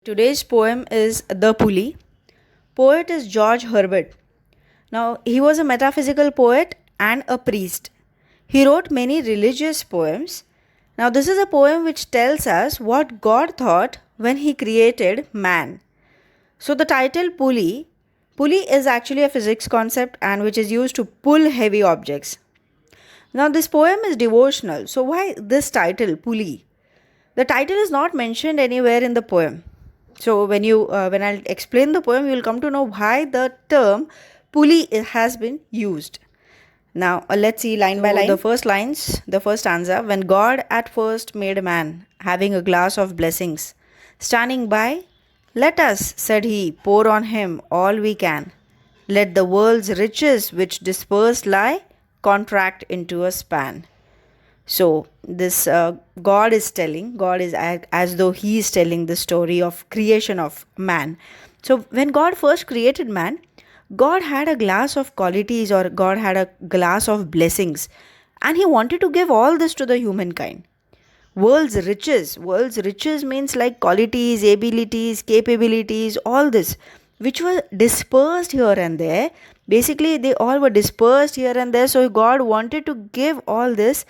Today's poem is The Pulley. Poet is George Herbert. Now, he was a metaphysical poet and a priest. He wrote many religious poems. Now, this is a poem which tells us what God thought when he created man. So, the title pulley is actually a physics concept and which is used to pull heavy objects. Now, this poem is devotional. So, why this title, pulley? The title is not mentioned anywhere in the poem. So when I'll explain the poem, you will come to know why the term pulley has been used. Now let's see line by line. The first stanza. When God at first made man, having a glass of blessings, standing by, let us, said he, pour on him all we can. Let the world's riches which dispersed lie contract into a span. So this God is telling, God is as though he is telling the story of creation of man. So when God first created man, God had a glass of qualities, or God had a glass of blessings, and he wanted to give all this to the humankind. World's riches means like qualities, abilities, capabilities, all this, which were dispersed here and there. Basically, they all were dispersed here and there. So God wanted to give all this,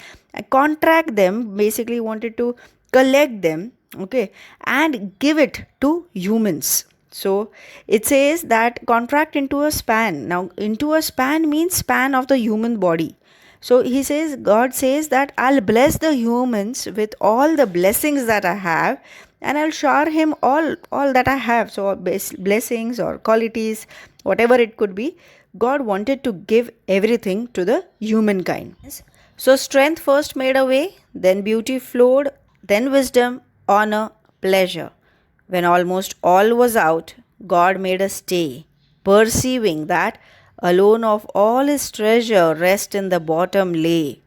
contract them, basically wanted to collect them, okay, and give it to humans. So it says that contract into a span. Now, into a span means span of the human body. So he says, God says that I'll bless the humans with all the blessings that I have, and I'll shower him all that I have. So blessings or qualities, whatever it could be, God wanted to give everything to the humankind. So strength first made a way, then beauty flowed, then wisdom, honor, pleasure. When almost all was out, God made a stay, perceiving that alone of all his treasure rest in the bottom lay.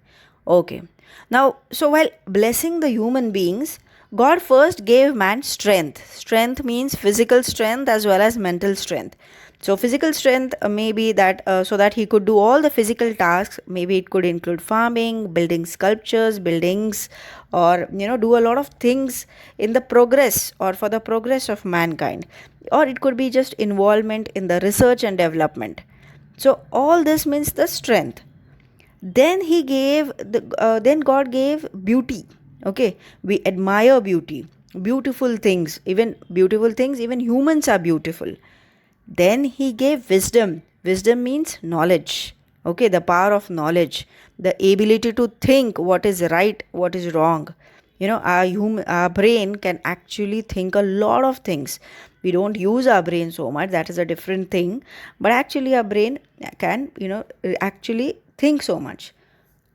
Okay. Now, so while blessing the human beings, God first gave man strength. Strength means physical strength as well as mental strength. So physical strength may be that so that he could do all the physical tasks. Maybe it could include farming, building sculptures, buildings, or do a lot of things in the progress or for the progress of mankind. Or it could be just involvement in the research and development. So all this means the strength. Then then God gave beauty. Okay, we admire beauty, beautiful things, even humans are beautiful. Then he gave wisdom. Wisdom means knowledge. Okay, the power of knowledge, the ability to think what is right, what is wrong. Our brain can actually think a lot of things. We don't use our brain so much, that is a different thing. But actually, our brain can, actually think so much.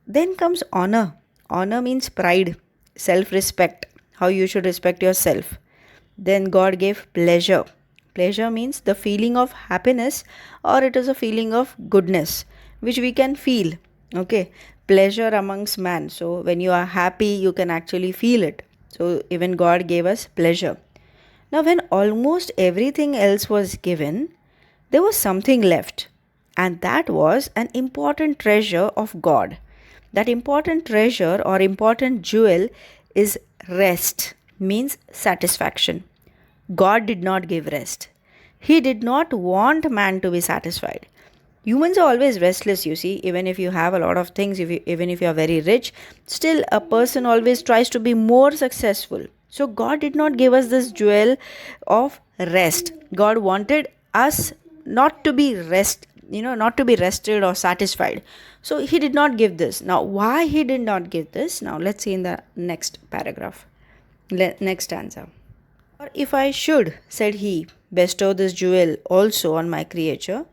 Then comes honor. Honor means pride, self respect, how you should respect yourself. Then God gave pleasure. Pleasure means the feeling of happiness, or it is a feeling of goodness which we can feel. Okay, pleasure amongst man. So when you are happy, you can actually feel it. So even God gave us pleasure. Now, when almost everything else was given, there was something left, and that was an important treasure of God. That important treasure or important jewel is rest, means satisfaction. God did not give rest. He did not want man to be satisfied. Humans are always restless, you see. Even if you have a lot of things, even if you are very rich, still a person always tries to be more successful. So God did not give us this jewel of rest. God wanted us not to be not to be rested or satisfied. So he did not give this. Now, why he did not give this? Now, let's see in the next paragraph, next stanza. Or if I should, said he, bestow this jewel also on my creature,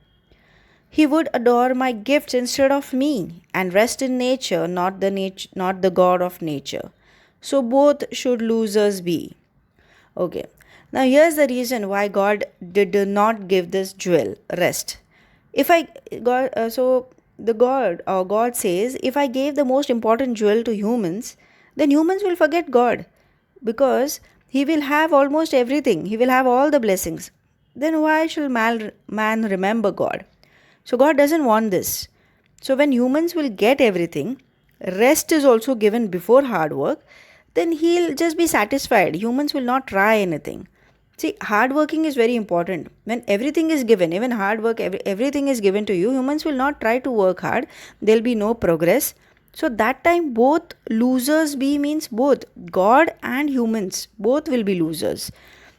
he would adore my gifts instead of me, and rest in nature, not the God of nature. So both should losers be. Okay. Now here's the reason why God did not give this jewel rest. If I God so the God or God says, if I gave the most important jewel to humans, then humans will forget God, because he will have almost everything. He will have all the blessings. Then why should man remember God? So God doesn't want this. So when humans will get everything, rest is also given before hard work, then he'll just be satisfied. Humans will not try anything. See, hard working is very important. When everything is given, even hard work, everything is given to you, humans will not try to work hard. There'll be no progress. So that time both losers be means both God and humans, both will be losers.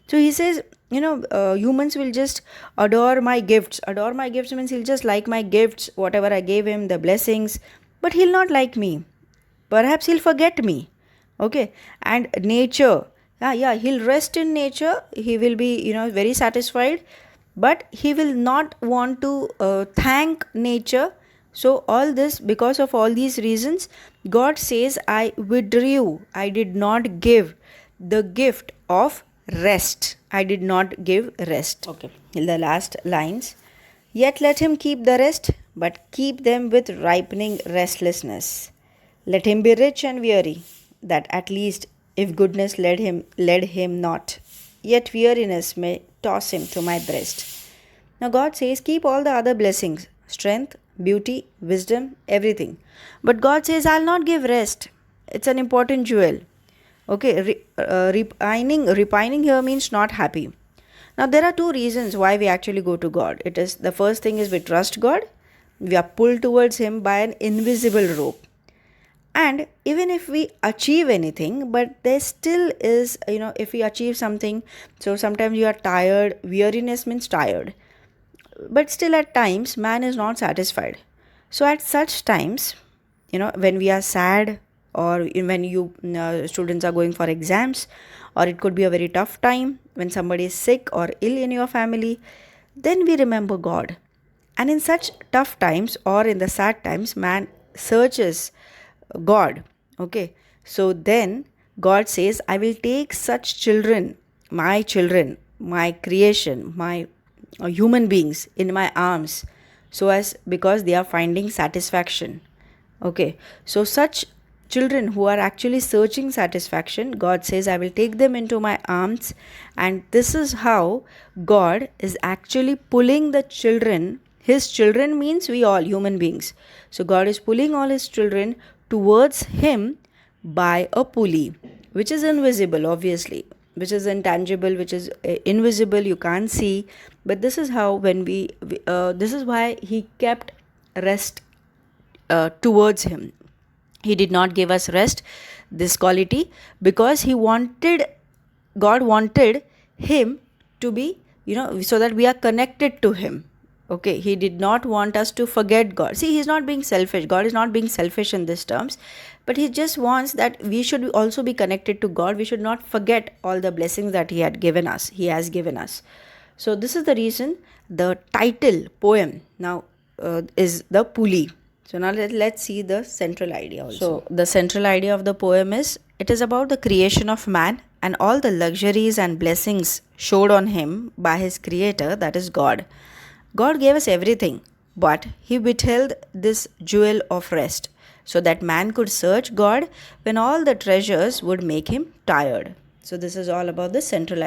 So he says, humans will just adore my gifts. Adore my gifts means he'll just like my gifts, whatever I gave him, the blessings, but he'll not like me. Perhaps he'll forget me. Okay. And nature, yeah, he'll rest in nature. He will be, very satisfied, but he will not want to thank nature. So, all this, because of all these reasons, God says, I withdrew. I did not give the gift of rest. I did not give rest. Okay. In the last lines, yet let him keep the rest, but keep them with ripening restlessness. Let him be rich and weary, that at least if goodness led him not, yet weariness may toss him to my breast. Now God says, keep all the other blessings, strength, beauty, wisdom, everything. But God says, I'll not give rest. It's an important jewel. Okay, repining here means not happy. Now there are two reasons why we actually go to God. It is, the first thing is we trust God. We are pulled towards Him by an invisible rope. And even if we achieve anything, but there still is, if we achieve something, so sometimes you are tired, weariness means tired. But still at times, man is not satisfied. So at such times, when we are sad, or when students are going for exams, or it could be a very tough time, when somebody is sick or ill in your family, then we remember God. And in such tough times or in the sad times, man searches God. Okay, so then God says, I will take such children, my creation, my human beings in my arms, because they are finding satisfaction. Okay, so such children who are actually searching satisfaction, God says, I will take them into my arms. And this is how God is actually pulling the children. His children means we all human beings. So God is pulling all his children towards him by a pulley, which is invisible, obviously, which is intangible, which is invisible, you can't see. But this is how this is why he kept rest towards him. He did not give us rest, this quality, because God wanted him to be, so that we are connected to him. Okay, he did not want us to forget God. See, he's not being selfish. God is not being selfish in these terms, but he just wants that we should also be connected to God. We should not forget all the blessings that he has given us. So this is the reason the title poem now is the pulley. So now let's see the central idea also. So the central idea of the poem is, it is about the creation of man and all the luxuries and blessings showed on him by his creator, that is God. God gave us everything, but he withheld this jewel of rest so that man could search God when all the treasures would make him tired. So this is all about the central idea.